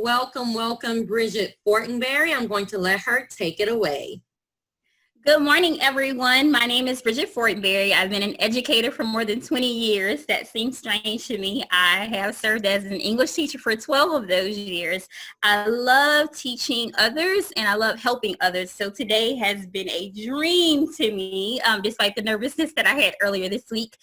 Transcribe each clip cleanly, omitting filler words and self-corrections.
Welcome, welcome, Bridgette Fortenberry. I'm going to let her take it away. Good morning, everyone. My name is Bridgette Fortenberry. I've been an educator for more than 20 years. That seems strange to me. I have served as an English teacher for 12 of those years. I love teaching others and I love helping others. So today has been a dream to me, despite the nervousness that I had earlier this week.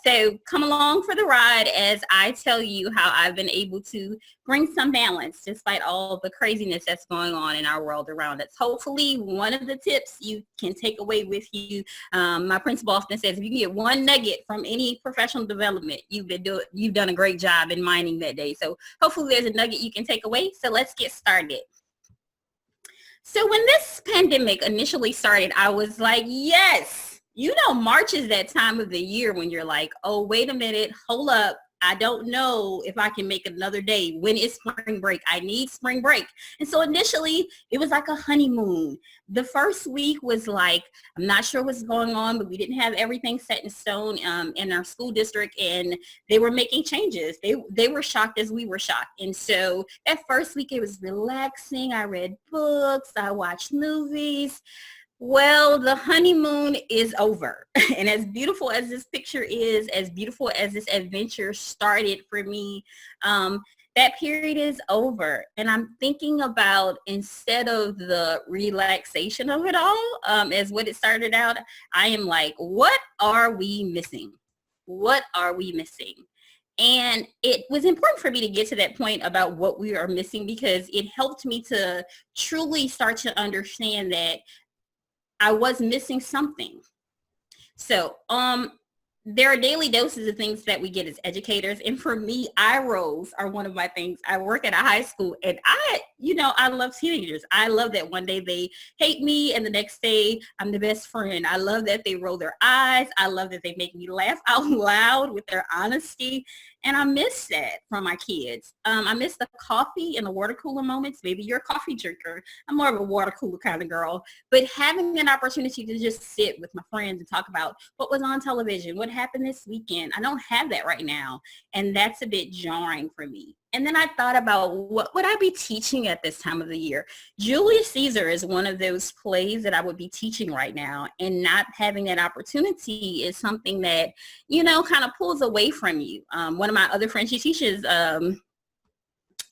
So come along for the ride as I tell you how I've been able to bring some balance despite all the craziness that's going on in our world around us. Hopefully, one of the tips you can take away with you. My principal often says, if you can get one nugget from any professional development, you've done a great job in mining that day. So hopefully there's a nugget you can take away. So let's get started. So when this pandemic initially started, I was like, yes, March is that time of the year when you're like, oh, wait a minute, hold up. I don't know if I can make another day. When is spring break? I need spring break. And so initially it was like a honeymoon. The first week was like, I'm not sure what's going on, but we didn't have everything set in stone in our school district, and they were making changes. They were shocked as we were shocked. And so that first week it was relaxing. I read books. I watched movies. Well, the honeymoon is over. And as beautiful as this picture is, as beautiful as this adventure started for me, that period is over. And I'm thinking about, instead of the relaxation of it all, as what it started out, I am like, what are we missing? What are we missing? And it was important for me to get to that point about what we are missing, because it helped me to truly start to understand that I was missing something. So there are daily doses of things that we get as educators. And for me, eye rolls are one of my things. I work at a high school, and I love teenagers. I love that one day they hate me and the next day I'm the best friend. I love that they roll their eyes. I love that they make me laugh out loud with their honesty. And I miss that from my kids. I miss the coffee and the water cooler moments. Maybe you're a coffee drinker. I'm more of a water cooler kind of girl. But having an opportunity to just sit with my friends and talk about what was on television, what happened this weekend, I don't have that right now. And that's a bit jarring for me. And then I thought about, what would I be teaching at this time of the year? Julius Caesar is one of those plays that I would be teaching right now. And not having that opportunity is something that, kind of pulls away from you. One of my other friends, she teaches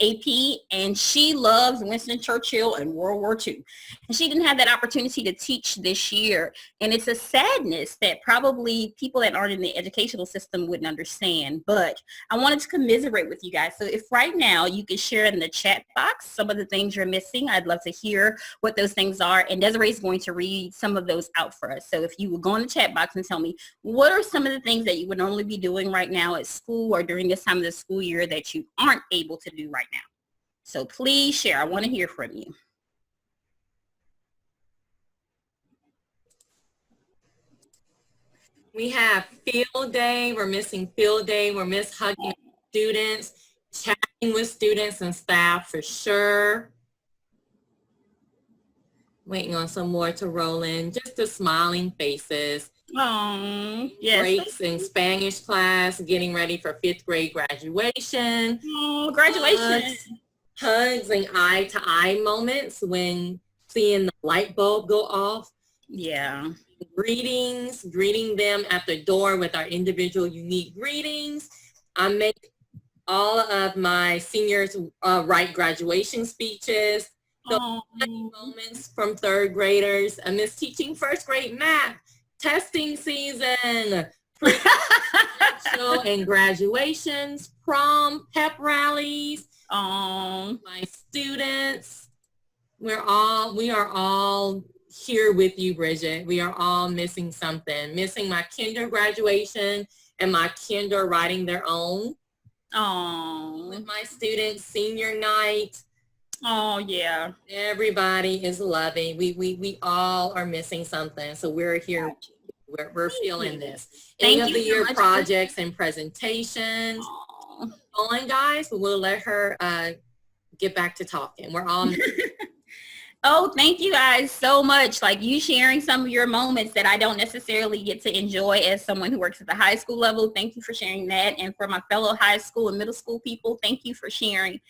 AP, and she loves Winston Churchill and World War II. And she didn't have that opportunity to teach this year. And it's a sadness that probably people that aren't in the educational system wouldn't understand. But I wanted to commiserate with you guys. So if right now you could share in the chat box some of the things you're missing, I'd love to hear what those things are. And Desiree is going to read some of those out for us. So if you would go in the chat box and tell me, what are some of the things that you would normally be doing right now at school or during this time of the school year that you aren't able to do right now? So please share. I want to hear from you. We have field day. We're missing field day. We're miss hugging students, chatting with students and staff for sure. Waiting on some more to roll in. Just the smiling faces. Oh, yes. Breaks in Spanish class, getting ready for 5th grade graduation. Oh, graduation. Hugs and eye-to-eye moments when seeing the light bulb go off. Yeah. Greeting them at the door with our individual unique greetings. I make all of my seniors write graduation speeches. So moments from 3rd graders. I miss teaching 1st grade math, testing season, and graduations, prom, pep rallies. My students, we are all here with you, Bridgette. We are all missing something. Missing my kinder graduation and my kinder writing their own. With my students, senior night. Oh, yeah. Everybody is loving. We all are missing something. So we're here. We're feeling this. End of the year projects and presentations. On, guys, but we'll let her get back to talking. We're all Oh, thank you guys so much. Like, you sharing some of your moments that I don't necessarily get to enjoy as someone who works at the high school level. Thank you for sharing that. And for my fellow high school and middle school people, thank you for sharing.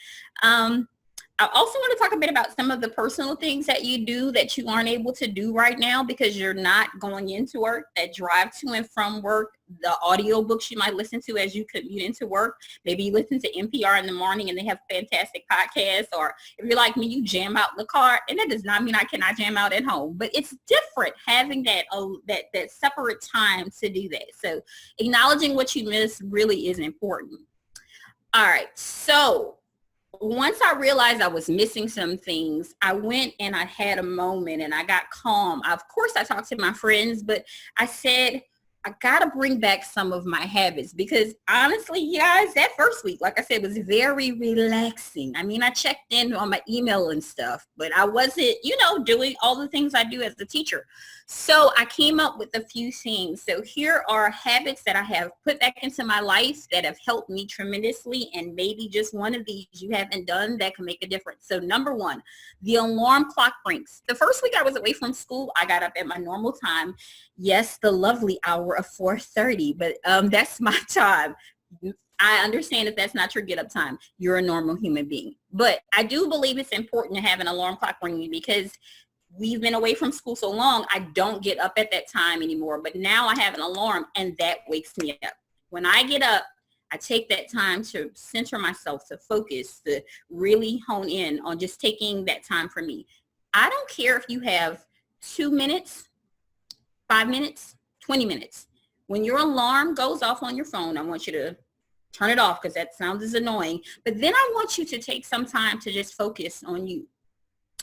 I also want to talk a bit about some of the personal things that you do that you aren't able to do right now because you're not going into work, that drive to and from work, the audio books you might listen to as you commute into work. Maybe you listen to NPR in the morning and they have fantastic podcasts, or if you're like me, you jam out in the car, and that does not mean I cannot jam out at home, but it's different having that separate time to do that. So acknowledging what you miss really is important. All right, so once I realized I was missing some things, I went and I had a moment and I got calm. Of course, I talked to my friends, but I said, I got to bring back some of my habits because honestly, you guys, that first week, like I said, was very relaxing. I mean, I checked in on my email and stuff, but I wasn't, doing all the things I do as a teacher. So I came up with a few things. So here are habits that I have put back into my life that have helped me tremendously. And maybe just one of these you haven't done that can make a difference. So number one, the alarm clock rings. The first week I was away from school, I got up at my normal time. Yes, the lovely hour of 4:30, but that's my time. I understand if that's not your get up time. You're a normal human being. But I do believe it's important to have an alarm clock ringing because we've been away from school so long, I don't get up at that time anymore. But now I have an alarm and that wakes me up. When I get up, I take that time to center myself, to focus, to really hone in on just taking that time for me. I don't care if you have 2 minutes, 5 minutes, 20 minutes. When your alarm goes off on your phone, I want you to turn it off because that sounds as annoying. But then I want you to take some time to just focus on you.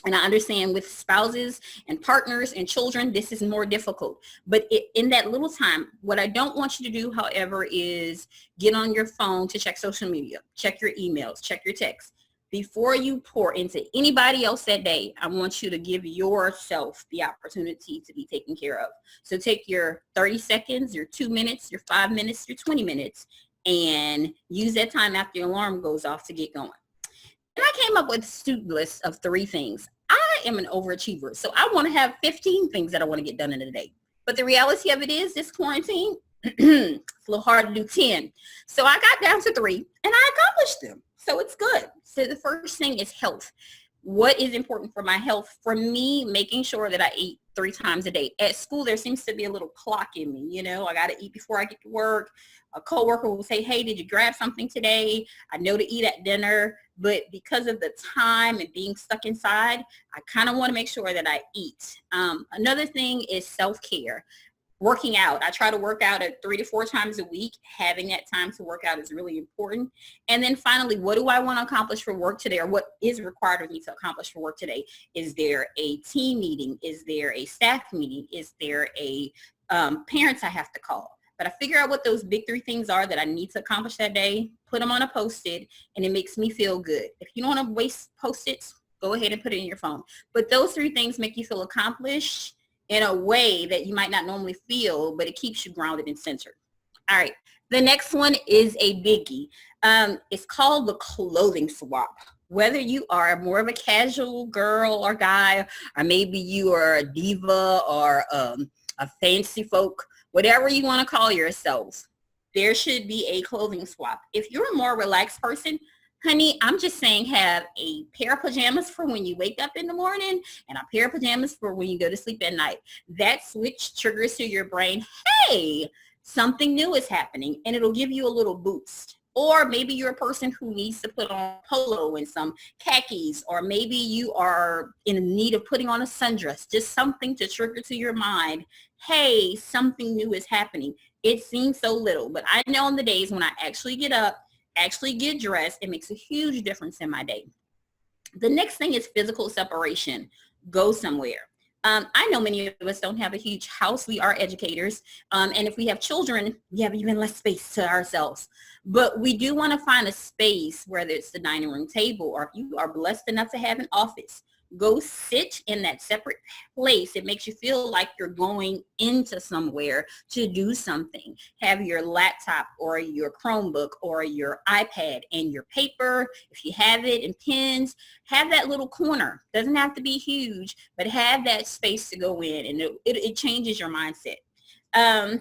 And I understand with spouses and partners and children, this is more difficult. But in that little time, what I don't want you to do, however, is get on your phone to check social media, check your emails, check your texts. Before you pour into anybody else that day, I want you to give yourself the opportunity to be taken care of. So take your 30 seconds, your 2 minutes, your 5 minutes, your 20 minutes, and use that time after your alarm goes off to get going. And I came up with a to-do list of 3 things. I am an overachiever, so I want to have 15 things that I want to get done in a day. But the reality of it is this quarantine, it's a little hard to do 10. So I got down to 3 and I accomplished them. So it's good. So the first thing is health. What is important for my health? For me, making sure that I eat 3 times a day. At school, there seems to be a little clock in me. I got to eat before I get to work. A coworker will say, hey, did you grab something today? I know to eat at dinner, but because of the time and being stuck inside, I kind of want to make sure that I eat. Another thing is self-care. Working out. I try to work out at 3 to 4 times a week. Having that time to work out is really important. And then finally, what do I want to accomplish for work today, or what is required of me to accomplish for work today? Is there a team meeting? Is there a staff meeting? Is there a parents I have to call? But I figure out what those big 3 things are that I need to accomplish that day, put them on a Post-it, and it makes me feel good. If you don't want to waste Post-its, go ahead and put it in your phone. But those 3 things make you feel accomplished in a way that you might not normally feel, but it keeps you grounded and centered. All right. The next one is a biggie. It's called the clothing swap. Whether you are more of a casual girl or guy, or maybe you are a diva or a fancy folk, whatever you want to call yourself, there should be a clothing swap. If you're a more relaxed person, honey, I'm just saying have a pair of pajamas for when you wake up in the morning and a pair of pajamas for when you go to sleep at night. That switch triggers to your brain, hey, something new is happening, and it'll give you a little boost. Or maybe you're a person who needs to put on polo and some khakis, or maybe you are in need of putting on a sundress, just something to trigger to your mind, hey, something new is happening. It seems so little, but I know on the days when I actually get up, actually get dressed, it makes a huge difference in my day. The next thing is physical separation. Go somewhere. I know many of us don't have a huge house. We are educators. And if we have children, we have even less space to ourselves. But we do want to find a space, whether it's the dining room table or if you are blessed enough to have an office. Go sit in that separate place. It makes you feel like you're going into somewhere to do something. Have your laptop or your Chromebook or your iPad and your paper, if you have it, and pens. Have that little corner. Doesn't have to be huge, but have that space to go in, and it changes your mindset. I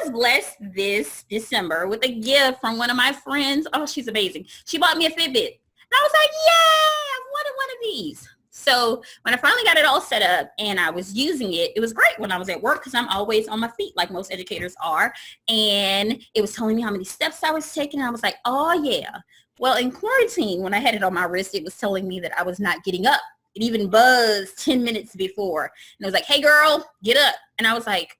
was blessed this December with a gift from one of my friends. Oh, she's amazing. She bought me a Fitbit. And I was like, yeah, wanted one of these. So when I finally got it all set up and I was using it, it was great when I was at work because I'm always on my feet like most educators are. And it was telling me how many steps I was taking. And I was like, oh yeah. Well, in quarantine, when I had it on my wrist, it was telling me that I was not getting up. It even buzzed 10 minutes before. And it was like, hey girl, get up. And I was like,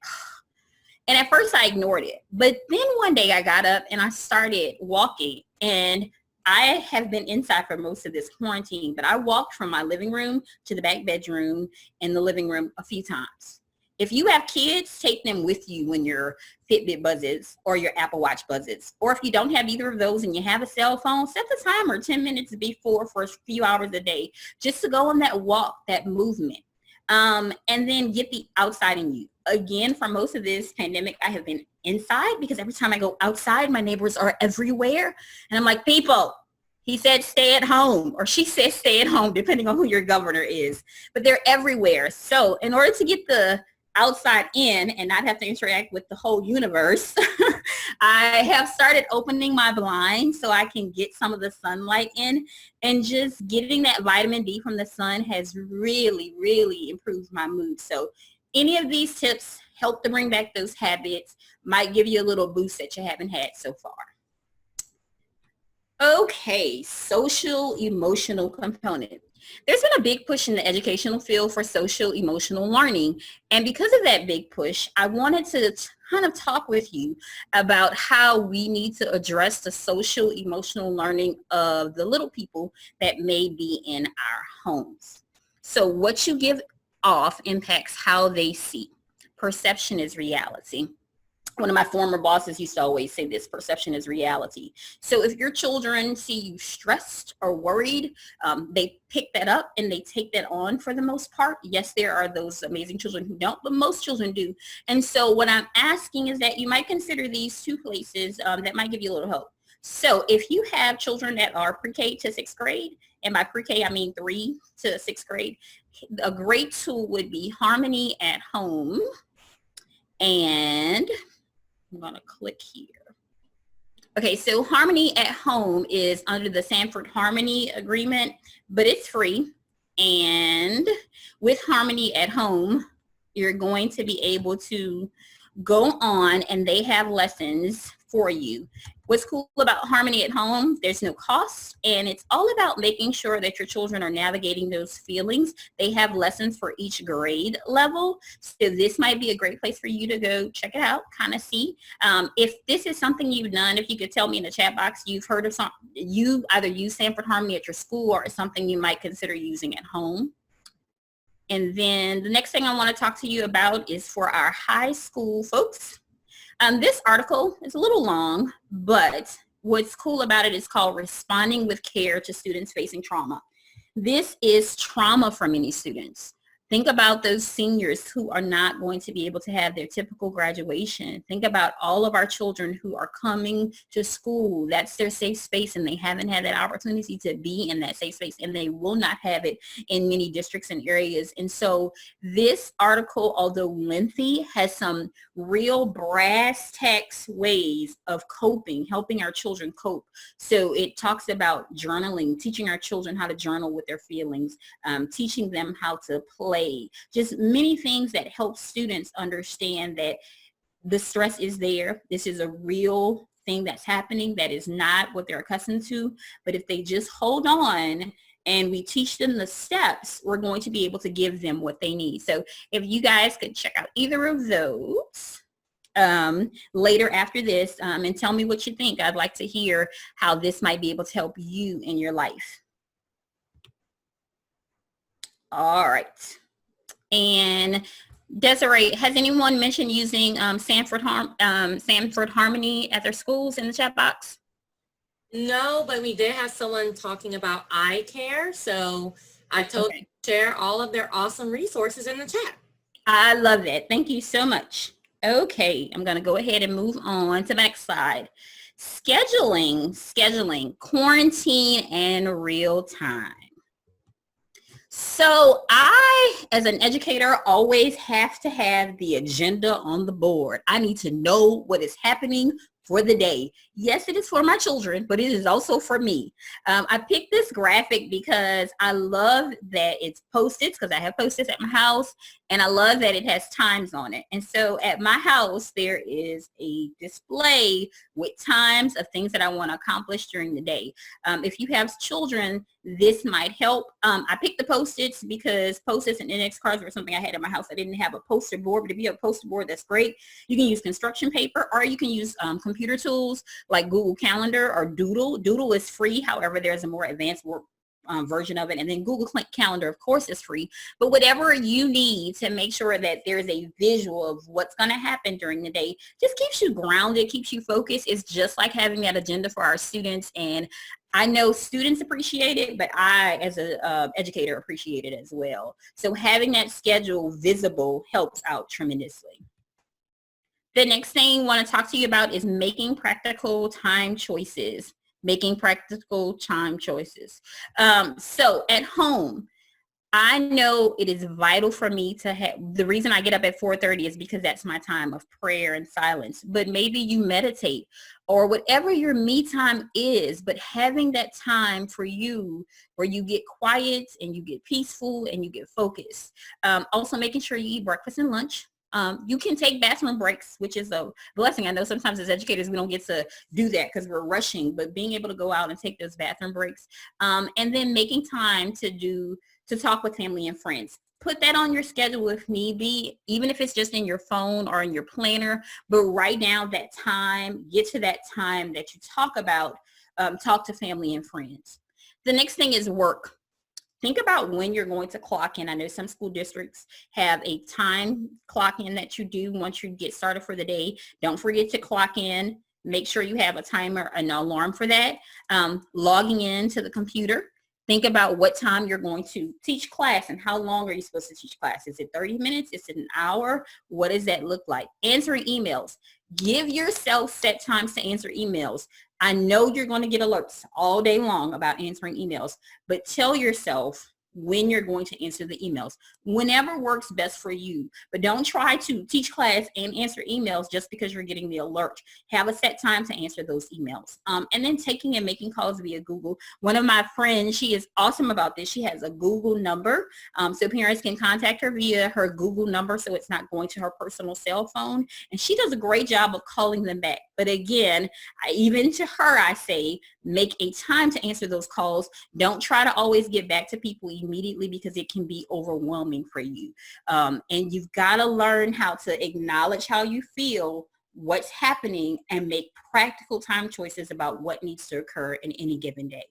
and at first I ignored it. But then one day I got up and I started walking, and I have been inside for most of this quarantine, but I walked from my living room to the back bedroom and the living room a few times. If you have kids, take them with you when your Fitbit buzzes or your Apple Watch buzzes. Or if you don't have either of those and you have a cell phone, set the timer 10 minutes before for a few hours a day, just to go on that walk, that movement. And then get the outside in you. Again, for most of this pandemic, I have been inside because every time I go outside, my neighbors are everywhere. And I'm like, people, he said stay at home, or she said stay at home, depending on who your governor is. But they're everywhere. So in order to get the outside in and not have to interact with the whole universe, I have started opening my blinds so I can get some of the sunlight in, and just getting that vitamin D from the sun has really, really improved my mood. So any of these tips help to bring back those habits, might give you a little boost that you haven't had so far. Okay, social emotional component. There's been a big push in the educational field for social emotional learning. And because of that big push, I wanted to kind of talk with you about how we need to address the social emotional learning of the little people that may be in our homes. So what you give off impacts how they see. Perception is reality. One of my former bosses used to always say this: perception is reality. So if your children see you stressed or worried, they pick that up and they take that on for the most part. Yes, there are those amazing children who don't, but most children do. And so what I'm asking is that you might consider these two places that might give you a little hope. So if you have children that are pre-K to sixth grade, and by pre-K I mean 3 to 6th grade, a great tool would be Harmony at Home. And I'm going to click here. Okay, so Harmony at Home is under the Sanford Harmony agreement, but it's free. And with Harmony at Home, you're going to be able to go on and they have lessons for you. What's cool about Harmony at Home, there's no cost, and it's all about making sure that your children are navigating those feelings. They have lessons for each grade level. So this might be a great place for you to go check it out, kind of see. If this is something you've done, if you could tell me in the chat box, you've heard of something, you either use Sanford Harmony at your school or it's something you might consider using at home. And then the next thing I want to talk to you about is for our high school folks. This article is a little long, but what's cool about it is called Responding with Care to Students Facing Trauma. This is trauma for many students. Think about those seniors who are not going to be able to have their typical graduation. Think about all of our children who are coming to school. That's their safe space, and they haven't had that opportunity to be in that safe space, and they will not have it in many districts and areas. And so this article, although lengthy, has some real brass tacks ways of coping, helping our children cope. So it talks about journaling, teaching our children how to journal with their feelings, teaching them how to play, just many things that help students understand that the stress is there. This is a real thing that's happening that is not what they're accustomed to. But if they just hold on and we teach them the steps, we're going to be able to give them what they need. So if you guys could check out either of those later after this and tell me what you think. I'd like to hear how this might be able to help you in your life. All right. And Desiree, has anyone mentioned using Sanford Harmony at their schools in the chat box? No, but we did have someone talking about eye care. So I told them to share all of their awesome resources in the chat. I love it. Thank you so much. Okay, I'm going to go ahead and move on to the next slide. Scheduling, quarantine, and real time. So I, as an educator, always have to have the agenda on the board. I need to know what is happening for the day. Yes, it is for my children, but it is also for me. I picked this graphic because I love that it's Post-its, because I have Post-its at my house, and I love that it has times on it. And so at my house, there is a display with times of things that I want to accomplish during the day. If you have children, this might help. I picked the Post-its because Post-its and index cards were something I had at my house. I didn't have a poster board, but if you have a poster board, that's great. You can use construction paper, or you can use computer tools like Google Calendar or Doodle. Doodle is free. However, there's a more advanced version of it. And then Google Calendar, of course, is free. But whatever you need to make sure that there's a visual of what's going to happen during the day, just keeps you grounded, keeps you focused. It's just like having that agenda for our students. And I know students appreciate it, but I, as an educator, appreciate it as well. So having that schedule visible helps out tremendously. The next thing I want to talk to you about is making practical time choices. Making practical time choices. So at home, I know it is vital for me to have, the reason I get up at 4:30 is because that's my time of prayer and silence. But maybe you meditate or whatever your me time is, but having that time for you where you get quiet and you get peaceful and you get focused. Also making sure you eat breakfast and lunch. You can take bathroom breaks, which is a blessing. I know sometimes as educators, we don't get to do that because we're rushing, but being able to go out and take those bathroom breaks, and then making time to talk with family and friends. Put that on your schedule if need be, even if it's just in your phone or in your planner, but write down that time, get to that time that you talk about, talk to family and friends. The next thing is work. Think about when you're going to clock in. I know some school districts have a time clock in that you do once you get started for the day. Don't forget to clock in. Make sure you have a timer, an alarm for that. Logging in to the computer. Think about what time you're going to teach class and how long are you supposed to teach class. Is it 30 minutes? Is it an hour? What does that look like? Answering emails. Give yourself set times to answer emails. I know you're going to get alerts all day long about answering emails, but tell yourself when you're going to answer the emails, whenever works best for you. But don't try to teach class and answer emails just because you're getting the alert. Have a set time to answer those emails. And then taking and making calls via Google. One of my friends, she is awesome about this. She has a Google number. So parents can contact her via her Google number so it's not going to her personal cell phone. And she does a great job of calling them back. But again, even to her, I say, make a time to answer those calls. Don't try to always get back to people immediately because it can be overwhelming for you. And you've got to learn how to acknowledge how you feel, what's happening, and make practical time choices about what needs to occur in any given day.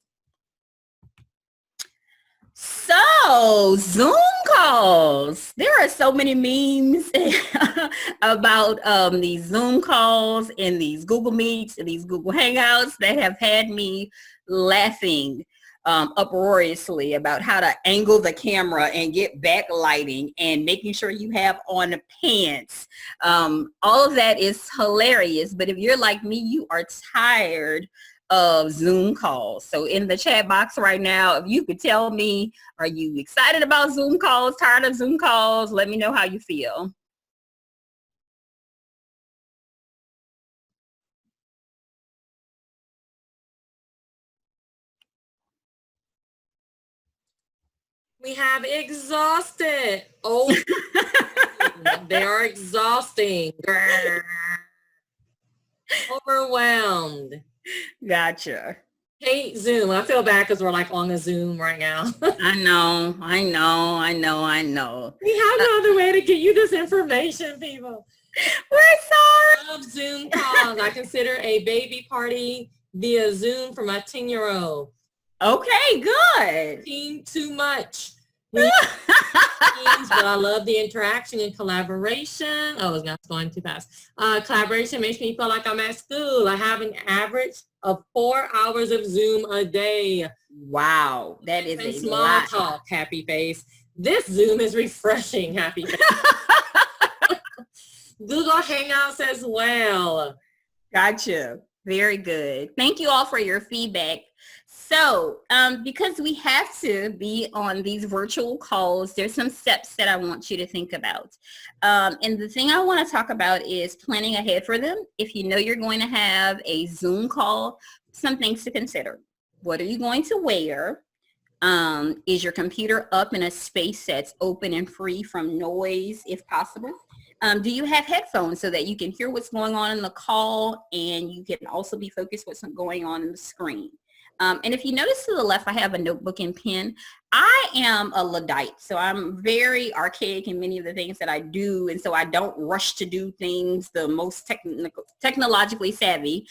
So Zoom calls. There are so many memes about these Zoom calls and these Google Meets and these Google Hangouts that have had me laughing uproariously about how to angle the camera and get backlighting and making sure you have on pants. All of that is hilarious. But if you're like me, you are tired of Zoom calls. So in the chat box right now, if you could tell me, are you excited about Zoom calls, tired of Zoom calls? Let me know how you feel. We have exhausted. Oh, they are exhausting. Overwhelmed. Gotcha. Hate Zoom. I feel bad because we're like on a Zoom right now. I know. We have no other way to get you this information, people. We're sorry. I love Zoom calls. I consider a baby party via Zoom for my 10-year-old. Okay, good. Too much. But I love the interaction and collaboration. Oh, it's not going too fast. Collaboration makes me feel like I'm at school. I have an average of 4 hours of Zoom a day. Wow, that is a small lot. Talk, happy face. This Zoom is refreshing, happy face. Google Hangouts as well. Gotcha. Very good. Thank you all for your feedback. So because we have to be on these virtual calls, there's some steps that I want you to think about. And the thing I want to talk about is planning ahead for them. If you know you're going to have a Zoom call, some things to consider. What are you going to wear? Is your computer up in a space that's open and free from noise if possible? Do you have headphones so that you can hear what's going on in the call and you can also be focused what's going on in the screen? And if you notice to the left, I have a notebook and pen. I am a Luddite, so I'm very archaic in many of the things that I do, and so I don't rush to do things the most technologically savvy,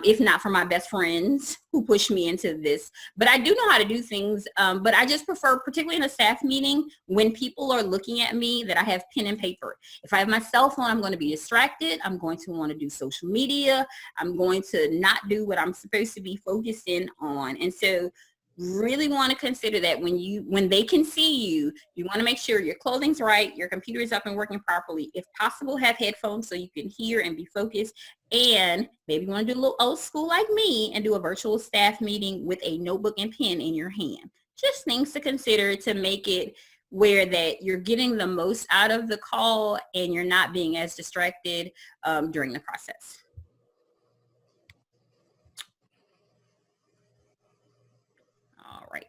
if not for my best friends who push me into this. But I do know how to do things, but I just prefer, particularly in a staff meeting, when people are looking at me, that I have pen and paper. If I have my cell phone, I'm going to be distracted. I'm going to want to do social media. I'm going to not do what I'm supposed to be focused in on. And so really want to consider that when they can see you, you want to make sure your clothing's right, your computer is up and working properly. If possible, have headphones so you can hear and be focused. And maybe you want to do a little old school like me and do a virtual staff meeting with a notebook and pen in your hand. Just things to consider to make it where that you're getting the most out of the call and you're not being as distracted during the process. All right.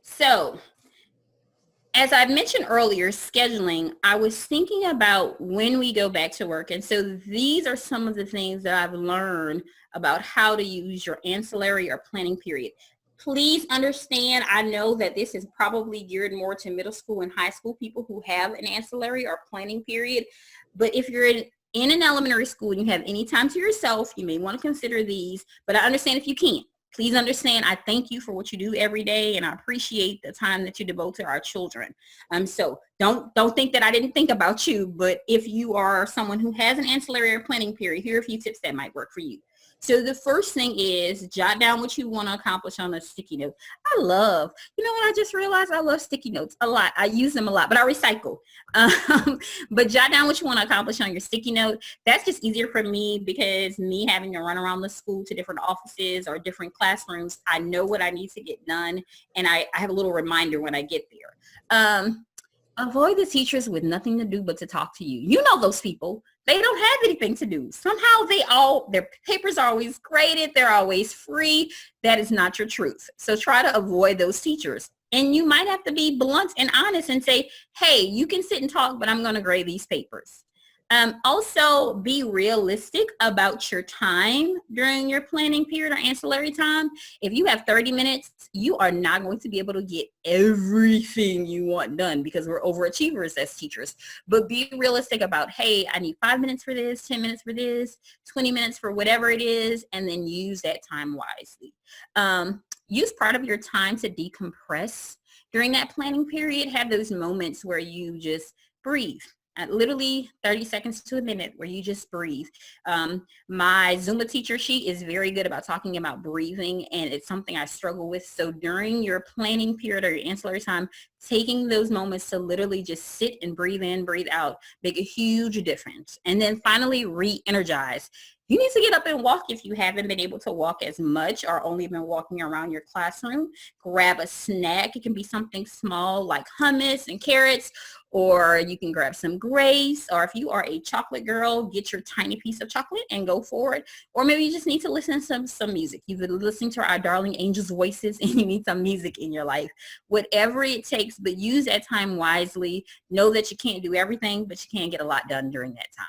So as I mentioned earlier, scheduling, I was thinking about when we go back to work. And so these are some of the things that I've learned about how to use your ancillary or planning period. Please understand, I know that this is probably geared more to middle school and high school people who have an ancillary or planning period. But if you're in an elementary school and you have any time to yourself, you may want to consider these, but I understand if you can't. Please understand, I thank you for what you do every day, and I appreciate the time that you devote to our children. So don't think that I didn't think about you, but if you are someone who has an ancillary or planning period, here are a few tips that might work for you. So the first thing is jot down what you want to accomplish on a sticky note. You know what I just realized? I love sticky notes a lot. I use them a lot, but I recycle. But jot down what you want to accomplish on your sticky note. That's just easier for me because me having to run around the school to different offices or different classrooms, I know what I need to get done, and I have a little reminder when I get there. Avoid the teachers with nothing to do but to talk to you. You know those people. They don't have anything to do. Somehow their papers are always graded. They're always free. That is not your truth. So try to avoid those teachers. And you might have to be blunt and honest and say, hey, you can sit and talk, but I'm going to grade these papers. Also, be realistic about your time during your planning period or ancillary time. If you have 30 minutes, you are not going to be able to get everything you want done because we're overachievers as teachers. But be realistic about, hey, I need 5 minutes for this, 10 minutes for this, 20 minutes for whatever it is, and then use that time wisely. Use part of your time to decompress during that planning period. Have those moments where you just breathe. Literally 30 seconds to a minute where you just breathe. My Zumba teacher, she is very good about talking about breathing, and it's something I struggle with. So during your planning period or your ancillary time, taking those moments to literally just sit and breathe in, breathe out, make a huge difference. And then finally, re-energize. You need to get up and walk if you haven't been able to walk as much or only been walking around your classroom. Grab a snack. It can be something small like hummus and carrots, or you can grab some grapes, or if you are a chocolate girl, get your tiny piece of chocolate and go for it. Or maybe you just need to listen to some music. You've been listening to our darling angels' voices and you need some music in your life. Whatever it takes, but use that time wisely. Know that you can't do everything, but you can get a lot done during that time.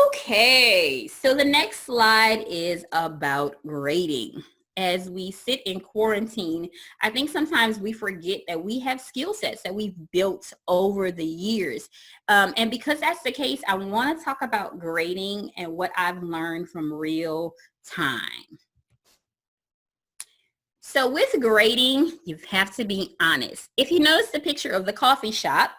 Okay, so the next slide is about grading. As we sit in quarantine, I think sometimes we forget that we have skill sets that we've built over the years. And because that's the case, I want to talk about grading and what I've learned from real time. So with grading, you have to be honest. If you notice the picture of the coffee shop,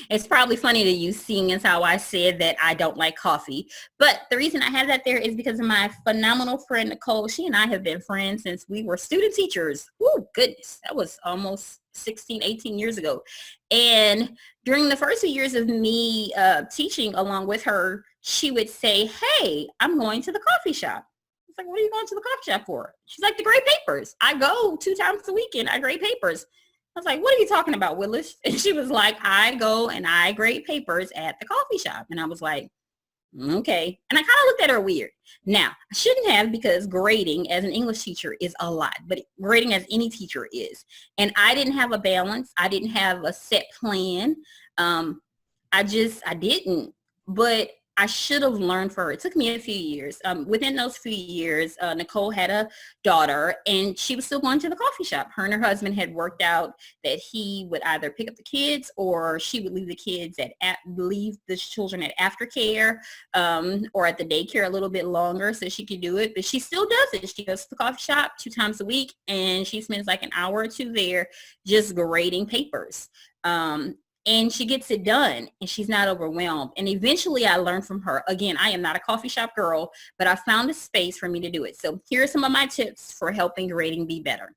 it's probably funny to you seeing as how I said that I don't like coffee. But the reason I have that there is because of my phenomenal friend, Nicole. She and I have been friends since we were student teachers. Oh, goodness. That was almost 16, 18 years ago. And during the first few years of me teaching along with her, she would say, hey, I'm going to the coffee shop. Like, what are you going to the coffee shop for? She's like, to grade papers. I go 2 times a week and I grade papers. I was like, what are you talking about, Willis? And she was like, I go and I grade papers at the coffee shop. And I was like, okay. And I kind of looked at her weird. Now, I shouldn't have, because grading as an English teacher is a lot, but grading as any teacher is. And I didn't have a balance. I didn't have a set plan. I didn't. But I should have learned for her. It took me a few years. Within those few years, Nicole had a daughter, and she was still going to the coffee shop. Her and her husband had worked out that he would either pick up the kids, or she would leave the kids leave the children at aftercare, or at the daycare a little bit longer so she could do it. But she still does it. She goes to the coffee shop 2 times a week, and she spends like an hour or 2 there just grading papers. And she gets it done, and she's not overwhelmed. And eventually I learned from her. Again, I am not a coffee shop girl, but I found a space for me to do it. So here are some of my tips for helping grading be better.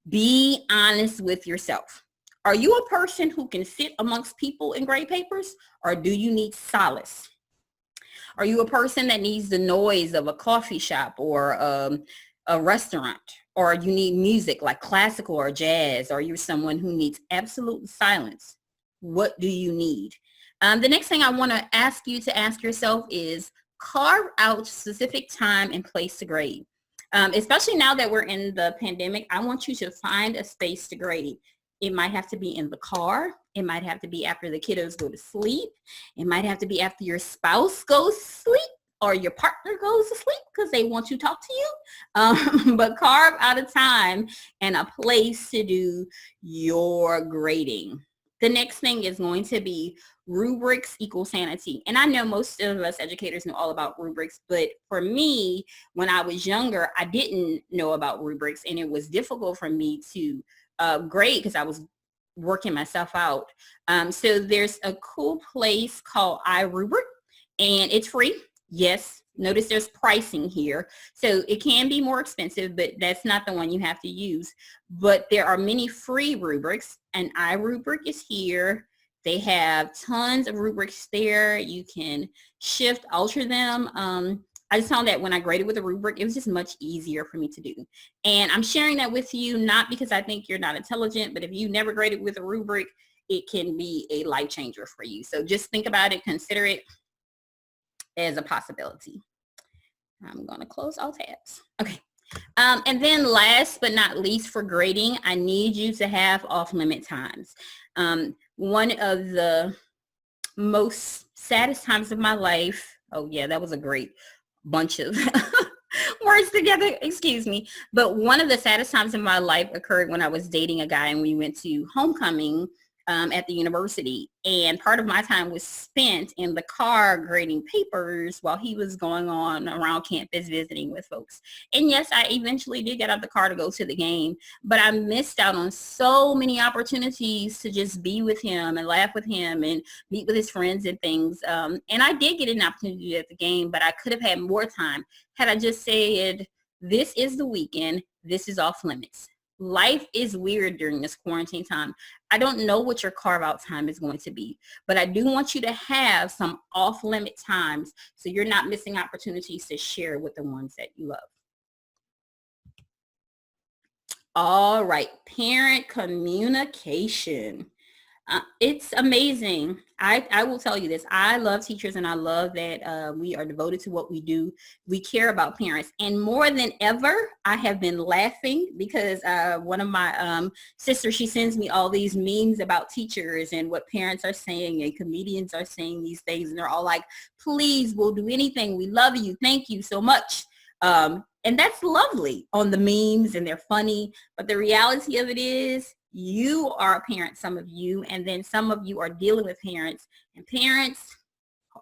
Be honest with yourself. Are you a person who can sit amongst people and grade papers, or do you need solace? Are you a person that needs the noise of a coffee shop or a restaurant, or you need music like classical or jazz, or you're someone who needs absolute silence? What do you need? The next thing I want to ask you to ask yourself is carve out specific time and place to grade. Especially now that we're in the pandemic, I want you to find a space to grade. It might have to be in the car. It might have to be after the kiddos go to sleep. It might have to be after your spouse goes to sleep, or your partner goes to sleep because they want to talk to you. But carve out a time and a place to do your grading. The next thing is going to be rubrics equal sanity. And I know most of us educators know all about rubrics, but for me, when I was younger, I didn't know about rubrics, and it was difficult for me to grade because I was working myself out. So there's a cool place called iRubric, and it's free. Yes. Notice there's pricing here. So it can be more expensive, but that's not the one you have to use. But there are many free rubrics, and iRubric is here. They have tons of rubrics there. You can shift, alter them. I just found that when I graded with a rubric, it was just much easier for me to do. And I'm sharing that with you, not because I think you're not intelligent, but if you never graded with a rubric, it can be a life changer for you. So just think about it, consider it as a possibility. I'm going to close all tabs. Okay. And then last but not least for grading, I need you to have off-limit times. One of the most saddest times of my life, oh yeah, that was a great bunch of words together, excuse me. But one of the saddest times in my life occurred when I was dating a guy and we went to homecoming at the university, and part of my time was spent in the car grading papers while he was going on around campus visiting with folks. And yes, I eventually did get out of the car to go to the game, but I missed out on so many opportunities to just be with him and laugh with him and meet with his friends and things. And I did get an opportunity at the game, but I could have had more time had I just said, this is the weekend, this is off limits. Life is weird during this quarantine time. I don't know what your carve out time is going to be, but I do want you to have some off limit times so you're not missing opportunities to share with the ones that you love. All right, parent communication. It's amazing. I will tell you this. I love teachers, and I love that we are devoted to what we do. We care about parents. And more than ever, I have been laughing because one of my sisters, she sends me all these memes about teachers and what parents are saying, and comedians are saying these things. And they're all like, please, we'll do anything. We love you. Thank you so much. And that's lovely on the memes, and they're funny. But the reality of it is, you are a parent, some of you, and then some of you are dealing with parents. And parents,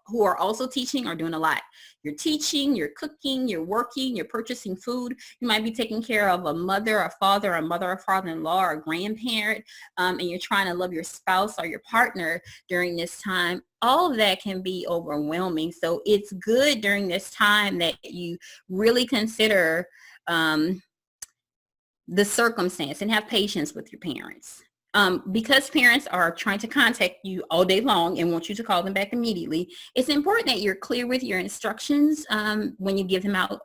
who are also teaching are doing a lot. You're teaching, you're cooking, you're working, you're purchasing food. You might be taking care of a mother, a father, a mother, a father-in-law, or a grandparent, and you're trying to love your spouse or your partner during this time. All of that can be overwhelming. So it's good during this time that you really consider the circumstance and have patience with your parents. Because parents are trying to contact you all day long and want you to call them back immediately, it's important that you're clear with your instructions when you give them out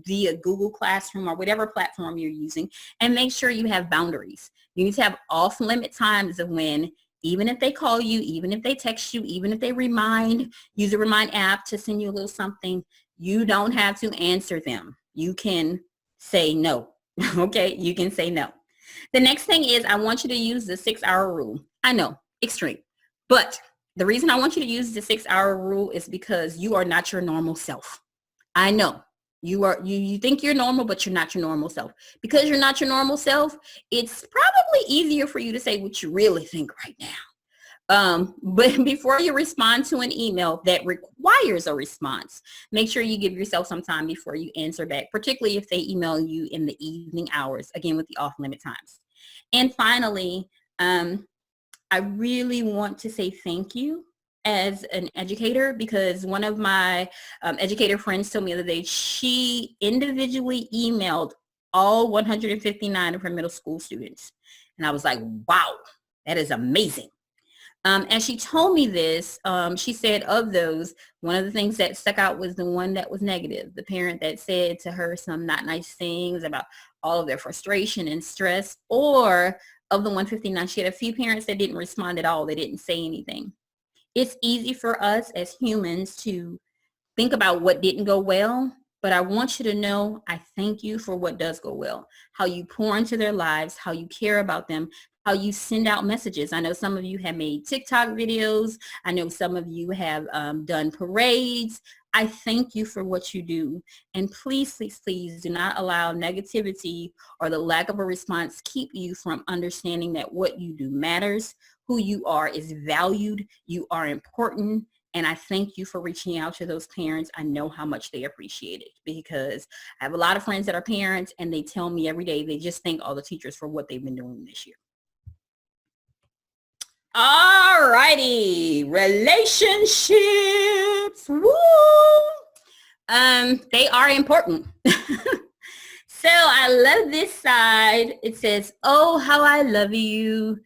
via Google Classroom or whatever platform you're using, and make sure you have boundaries. You need to have off-limit times of when, even if they call you, even if they text you, even if they use a Remind app to send you a little something, you don't have to answer them. You can say no. Okay, you can say no. The next thing is I want you to use the 6-hour rule. I know, extreme. But the reason I want you to use the 6-hour rule is because you are not your normal self. I know you think you're normal, but you're not your normal self. Because you're not your normal self, it's probably easier for you to say what you really think right now. But before you respond to an email that requires a response, make sure you give yourself some time before you answer back, particularly if they email you in the evening hours, again, with the off-limit times. And finally, I really want to say thank you as an educator, because one of my educator friends told me the other day, she individually emailed all 159 of her middle school students. And I was like, wow, that is amazing. And she told me this, she said of those, one of the things that stuck out was the one that was negative, the parent that said to her some not nice things about all of their frustration and stress. Or of the 159, she had a few parents that didn't respond at all. They didn't say anything. It's easy for us as humans to think about what didn't go well, but I want you to know I thank you for what does go well, how you pour into their lives, how you care about them, how you send out messages. I know some of you have made TikTok videos. I know some of you have done parades. I thank you for what you do. And please, please, please do not allow negativity or the lack of a response keep you from understanding that what you do matters. Who you are is valued. You are important. And I thank you for reaching out to those parents. I know how much they appreciate it, because I have a lot of friends that are parents and they tell me every day they just thank all the teachers for what they've been doing this year. All righty, relationships. Woo! They are important. So I love this side. It says, oh, how I love you.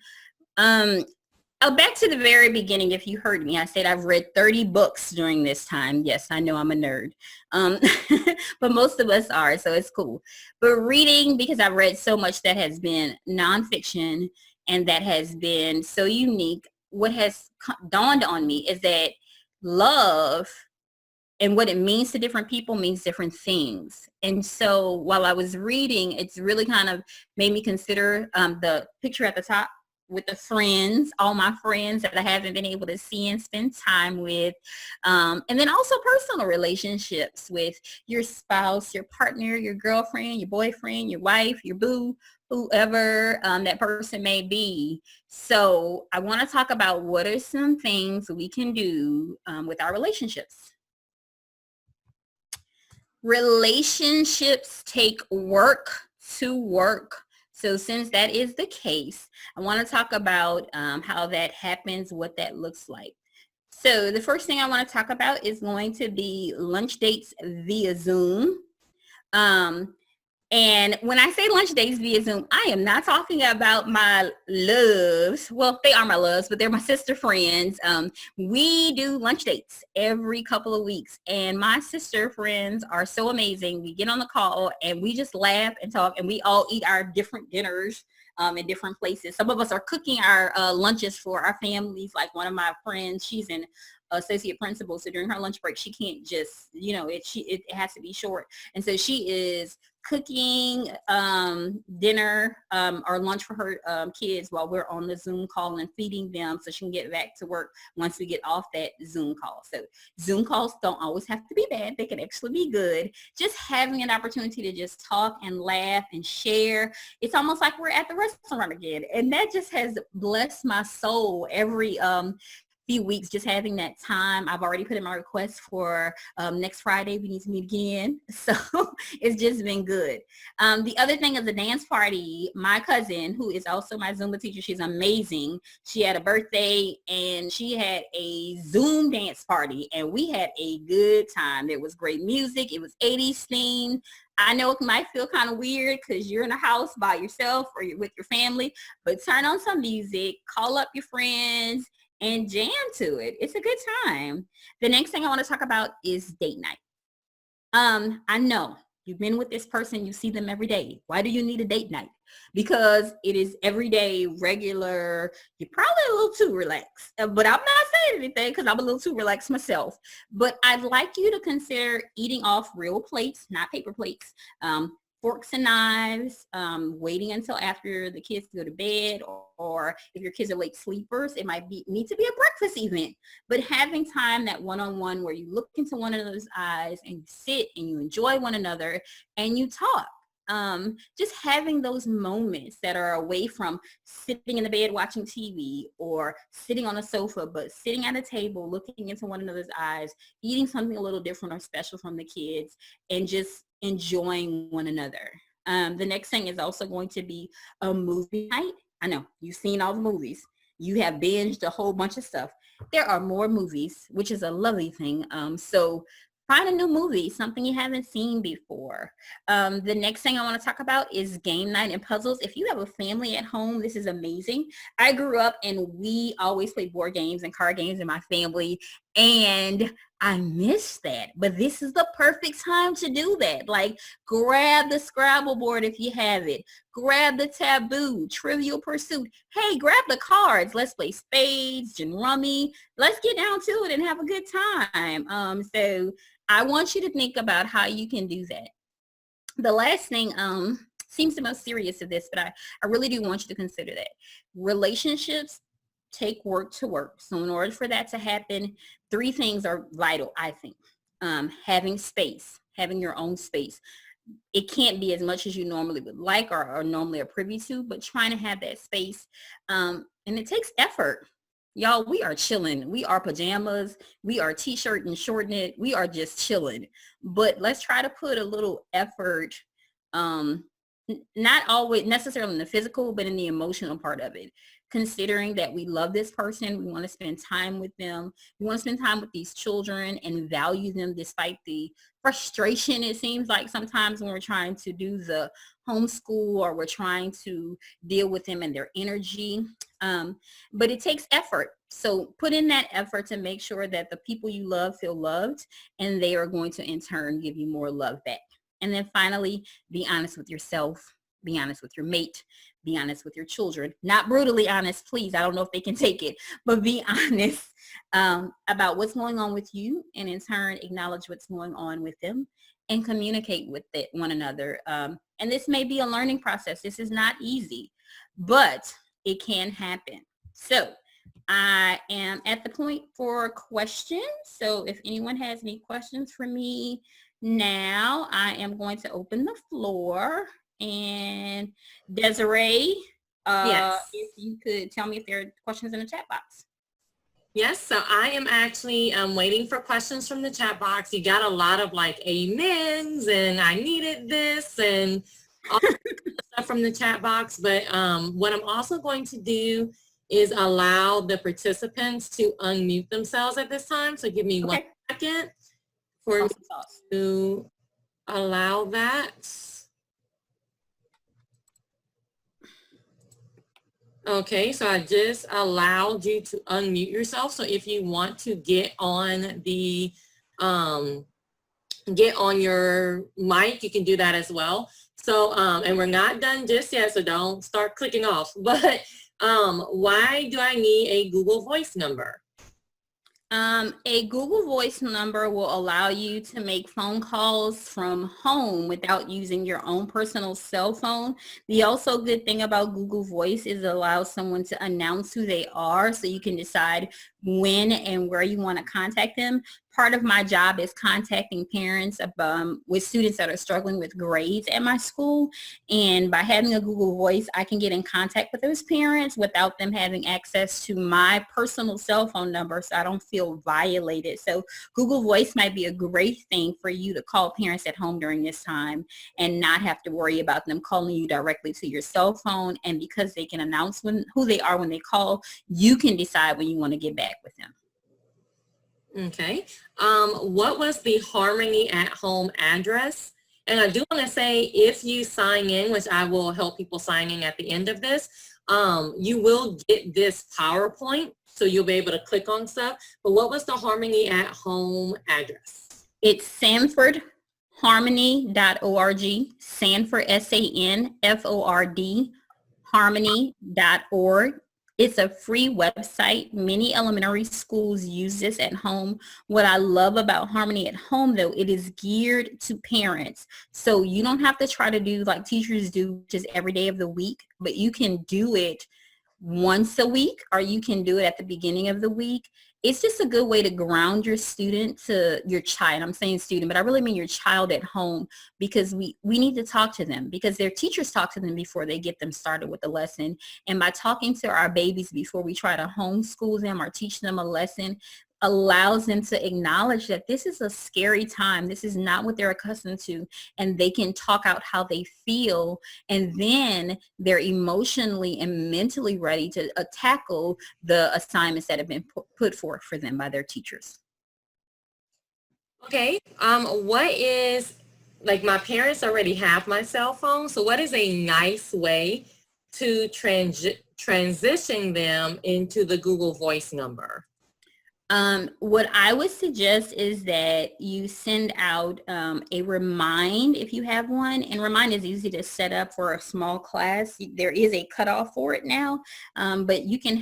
Back to the very beginning, if you heard me, I said I've read 30 books during this time. Yes, I know I'm a nerd, but most of us are, so it's cool. But reading, because I've read so much that has been nonfiction and that has been so unique, what has dawned on me is that love and what it means to different people means different things. And so while I was reading, it's really kind of made me consider the picture at the top with the friends, all my friends that I haven't been able to see and spend time with. And then also personal relationships with your spouse, your partner, your girlfriend, your boyfriend, your wife, your boo, whoever that person may be. So I want to talk about what are some things we can do with our relationships. Relationships take work to work. So since that is the case, I want to talk about how that happens, what that looks like. So the first thing I want to talk about is going to be lunch dates via Zoom. And when I say lunch dates via Zoom, I am not talking about my loves. Well, they are my loves, but they're my sister friends. We do lunch dates every couple of weeks. And my sister friends are so amazing. We get on the call and we just laugh and talk, and we all eat our different dinners in different places. Some of us are cooking our lunches for our families. Like one of my friends, she's an associate principal. So during her lunch break, she can't just, it has to be short. And so she is cooking dinner or lunch for her kids while we're on the Zoom call and feeding them so she can get back to work once we get off that Zoom call. So Zoom calls don't always have to be bad. They can actually be good. Just having an opportunity to just talk and laugh and share. It's almost like we're at the restaurant again. And that just has blessed my soul every few weeks, just having that time. I've already put in my request for next Friday. We need to meet again. So it's just been good. The other thing is the dance party. My cousin, who is also my Zumba teacher, she's amazing. She had a birthday and she had a Zoom dance party, and we had a good time. There was great music. It was 80s themed. I know it might feel kind of weird because you're in a house by yourself or you're with your family, but turn on some music, call up your friends, and jam to it. It's a good time. The next thing I want to talk about is date night. I know you've been with this person, you see them every day. Why do you need a date night? Because it is everyday, regular. You're probably a little too relaxed, but I'm not saying anything because I'm a little too relaxed myself. But I'd like you to consider eating off real plates, not paper plates, forks and knives, waiting until after the kids go to bed, or if your kids are late sleepers, it might need to be a breakfast event. But having time, that one-on-one where you look into one another's eyes and you sit and you enjoy one another and you talk. Just having those moments that are away from sitting in the bed watching TV or sitting on a sofa, but sitting at a table, looking into one another's eyes, eating something a little different or special from the kids, and just enjoying one another. The next thing is also going to be a movie night. I know you've seen all the movies. You have binged a whole bunch of stuff. There are more movies, which is a lovely thing. So find a new movie, something you haven't seen before. The next thing I want to talk about is game night and puzzles. If you have a family at home, this is amazing. I grew up and we always played board games and card games in my family, and I miss that. But this is the perfect time to do that. Like, grab the Scrabble board if you have it. Grab the Taboo, Trivial Pursuit. Hey, grab the cards. Let's play spades and rummy. Let's get down to it and have a good time. So I want you to think about how you can do that. The last thing seems the most serious of this, but I really do want you to consider that. Relationships take work to work. So in order for that to happen, 3 things are vital, I think. Having space, having your own space. It can't be as much as you normally would like or normally are privy to, but trying to have that space. And it takes effort. Y'all, we are chilling. We are pajamas. We are t-shirt and short knit. We are just chilling. But let's try to put a little effort, not always necessarily in the physical, but in the emotional part of it. Considering that we love this person, we want to spend time with them. We want to spend time with these children and value them despite the frustration it seems like sometimes when we're trying to do the homeschool or we're trying to deal with them and their energy. But it takes effort. So put in that effort to make sure that the people you love feel loved, and they are going to in turn give you more love back. And then finally, be honest with yourself. Be honest with your mate. Be honest with your children. Not brutally honest, please. I don't know if they can take it, but be honest about what's going on with you, and in turn acknowledge what's going on with them and communicate with one another. And this may be a learning process. This is not easy, but it can happen. So I am at the point for questions. So if anyone has any questions for me now, I am going to open the floor. And Desiree, Yes. if you could tell me if there are questions in the chat box. Yes, so I am actually waiting for questions from the chat box. You got a lot of like amens and I needed this and all stuff from the chat box. But what I'm also going to do is allow the participants to unmute themselves at this time. So give me 1 second for me to allow that. Okay, so I just allowed you to unmute yourself. So if you want to get on the get on your mic, you can do that as well. So and we're not done just yet, so don't start clicking off. But why do I need a Google Voice number? A Google Voice number will allow you to make phone calls from home without using your own personal cell phone. The also good thing about Google Voice is it allows someone to announce who they are, so you can decide when and where you want to contact them. part of my job is contacting parents with students that are struggling with grades at my school. And by having a Google Voice, I can get in contact with those parents without them having access to my personal cell phone number, so I don't feel violated. So Google Voice might be a great thing for you to call parents at home during this time and not have to worry about them calling you directly to your cell phone. And because they can announce who they are when they call, you can decide when you want to get back with them. Okay. What was the Harmony at Home address? And I do want to say, if you sign in, which I will help people sign in at the end of this, you will get this PowerPoint, so you'll be able to click on stuff. But what was the Harmony at Home address? It's sanfordharmony.org, Sanford, SANFORD, harmony.org. It's a free website. Many elementary schools use this at home. What I love about Harmony at Home, though, it is geared to parents. So you don't have to try to do like teachers do just every day of the week, but you can do it once a week, or you can do it at the beginning of the week. It's just a good way to ground your student to your child. I'm saying student, but I really mean your child at home, because we need to talk to them, because their teachers talk to them before they get them started with the lesson. And by talking to our babies before we try to homeschool them or teach them a lesson, allows them to acknowledge that this is a scary time. This is not what they're accustomed to, and they can talk out how they feel, and then they're emotionally and mentally ready to tackle the assignments that have been put forth for them by their teachers. Okay, what is, like, my parents already have my cell phone, so what is a nice way to transition them into the Google Voice number? What I would suggest is that you send out a Remind if you have one, and Remind is easy to set up for a small class. There is a cutoff for it now, but you can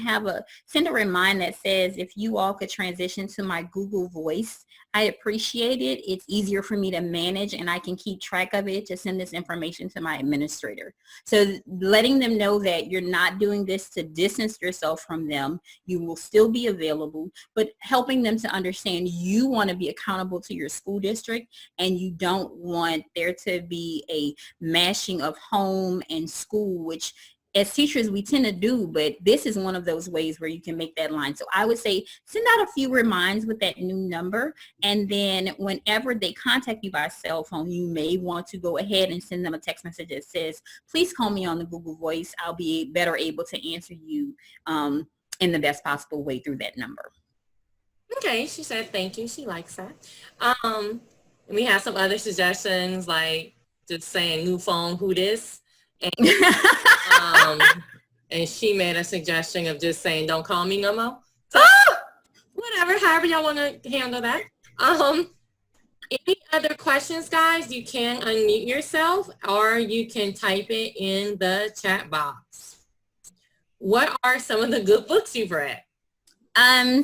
send a Remind that says, if you all could transition to my Google Voice, I appreciate it. It's easier for me to manage, and I can keep track of it to send this information to my administrator. So letting them know that you're not doing this to distance yourself from them. You will still be available, but helping them to understand you want to be accountable to your school district, and you don't want there to be a mashing of home and school, which as teachers we tend to do, but this is one of those ways where you can make that line. So I would say send out a few reminds with that new number, and then whenever they contact you by cell phone, you may want to go ahead and send them a text message that says, please call me on the Google Voice. I'll be better able to answer you in the best possible way through that number. Okay, she said thank you. She likes that. We have some other suggestions, like just saying new phone, who this? And, and she made a suggestion of just saying don't call me no more. So whatever, however y'all want to handle that. Any other questions, guys? You can unmute yourself, or you can type it in the chat box. What are some of the good books you've read?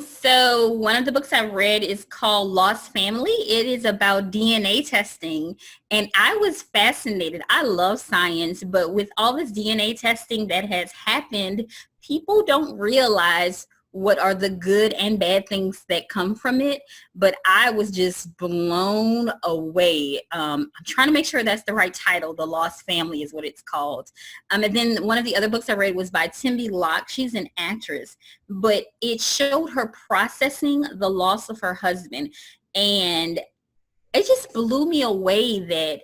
So one of the books I've read is called Lost Family. It is about DNA testing, and I was fascinated. I love science, but with all this DNA testing that has happened, people don't realize what are the good and bad things that come from it. But I was just blown away. I'm trying to make sure that's the right title. The Lost Family is what it's called. And then one of the other books I read was by Timby Locke. She's an actress, but it showed her processing the loss of her husband. And it just blew me away that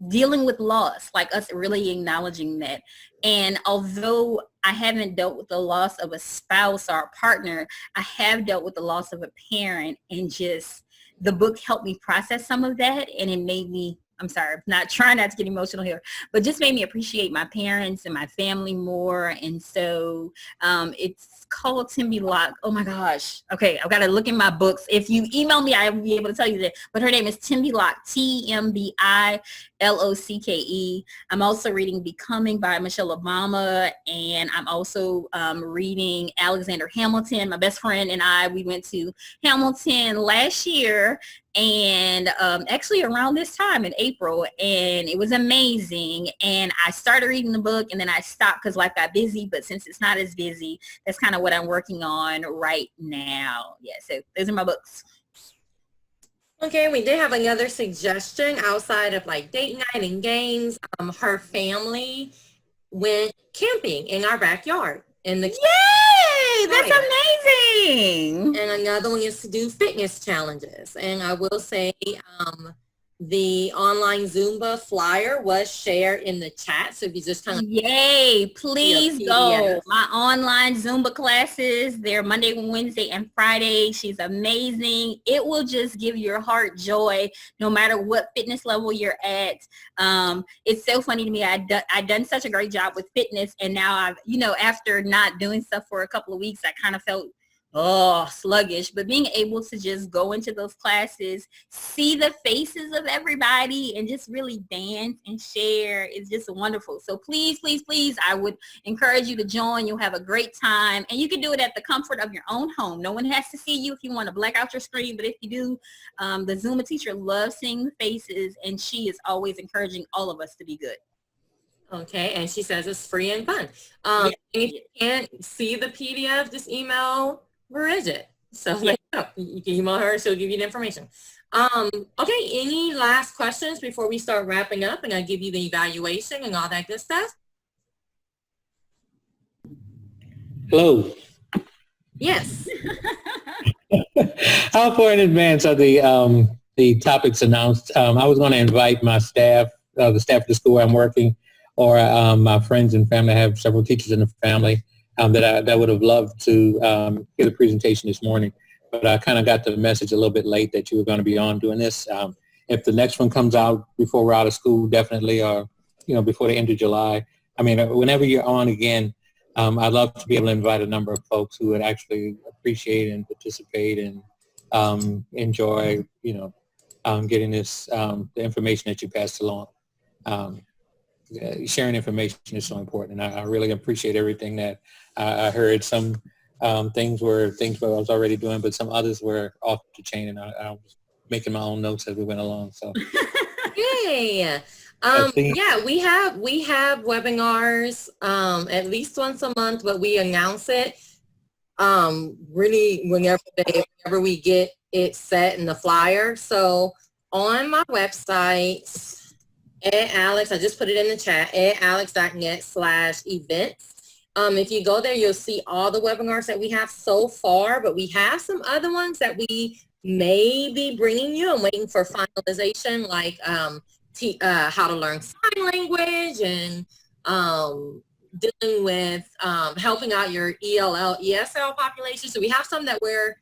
dealing with loss, like us really acknowledging that. And although I haven't dealt with the loss of a spouse or a partner, I have dealt with the loss of a parent, and just the book helped me process some of that, and it made me, I'm sorry, not trying not to get emotional here, but just made me appreciate my parents and my family more. And so it's called Timby Locke. Oh my gosh. Okay, I've got to look in my books. If you email me, I'll be able to tell you that. But her name is Timby Locke, Tmbilocke. I'm also reading Becoming by Michelle Obama, and I'm also reading Alexander Hamilton. My best friend and I, we went to Hamilton last year, and actually around this time in April, and it was amazing. And I started reading the book, and then I stopped because life got busy. But since it's not as busy, that's kind of what I'm working on right now. Yeah, so those are my books. Okay, we did have another suggestion outside of like date night and games. Her family went camping in our backyard in the Yay! That's fire. amazing. And another one is to do fitness challenges. And I will say the online Zumba flyer was shared in the chat. So if you just kind of Yay, please go. PDF. My online Zumba classes, they're Monday, Wednesday, and Friday. She's amazing. It will just give your heart joy no matter what fitness level you're at. It's so funny to me. I done such a great job with fitness, and now I've, after not doing stuff for a couple of weeks, I kind of felt sluggish, but being able to just go into those classes, see the faces of everybody, and just really dance and share is just wonderful. So please, please, please, I would encourage you to join. You'll have a great time, and you can do it at the comfort of your own home. No one has to see you if you want to black out your screen, but if you do, the Zumba teacher loves seeing the faces, and she is always encouraging all of us to be good. Okay, and she says it's free and fun. If you can't see the PDF, just email Bridgette. So you can email her, she'll give you the information. Okay, any last questions before we start wrapping up and I give you the evaluation and all that good stuff? Hello. Yes. How far in advance are the topics announced? I was going to invite my staff, the staff of the school I'm working, or my friends and family. I have several teachers in the family that would have loved to hear the presentation this morning, but I kind of got the message a little bit late that you were going to be on doing this. If the next one comes out before we're out of school, definitely, or before the end of July. I mean, whenever you're on again, I'd love to be able to invite a number of folks who would actually appreciate and participate and enjoy, getting this the information that you passed along. Sharing information is so important, and I really appreciate everything that I heard. Some things were things I was already doing, but some others were off the chain, and I was making my own notes as we went along. So, Yay! Yeah, we have webinars at least once a month, but we announce it really whenever we get it set in the flyer. So on my website, Alex, I just put it in the chat, alex.net/events. If you go there, you'll see all the webinars that we have so far, but we have some other ones that we may be bringing you. I'm waiting for finalization, like how to learn sign language and dealing with helping out your ELL, ESL population. So we have some that we're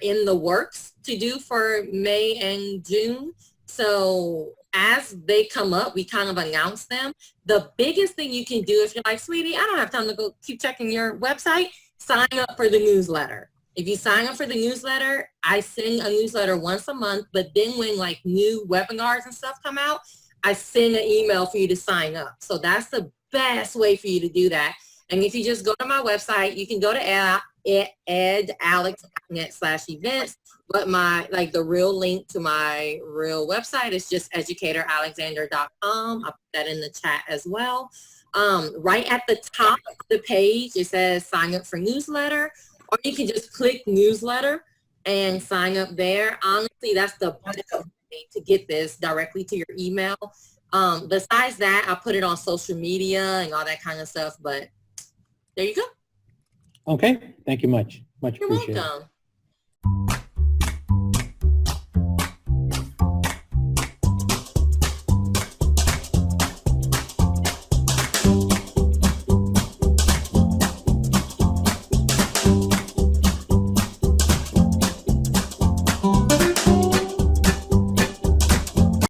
in the works to do for May and June. So as they come up, we kind of announce them. The biggest thing you can do if you're like, sweetie, I don't have time to go keep checking your website, sign up for the newsletter. If you sign up for the newsletter, I send a newsletter once a month, but then when like new webinars and stuff come out, I send an email for you to sign up. So that's the best way for you to do that. And if you just go to my website, you can go to edalex.net/events. But the real link to my real website is just educatoralexander.com. I'll put that in the chat as well. Right at the top of the page, it says sign up for newsletter, or you can just click newsletter and sign up there. Honestly, that's the best way to get this directly to your email. Besides that, I put it on social media and all that kind of stuff, but there you go. Okay, thank you much. Much appreciated. You're welcome.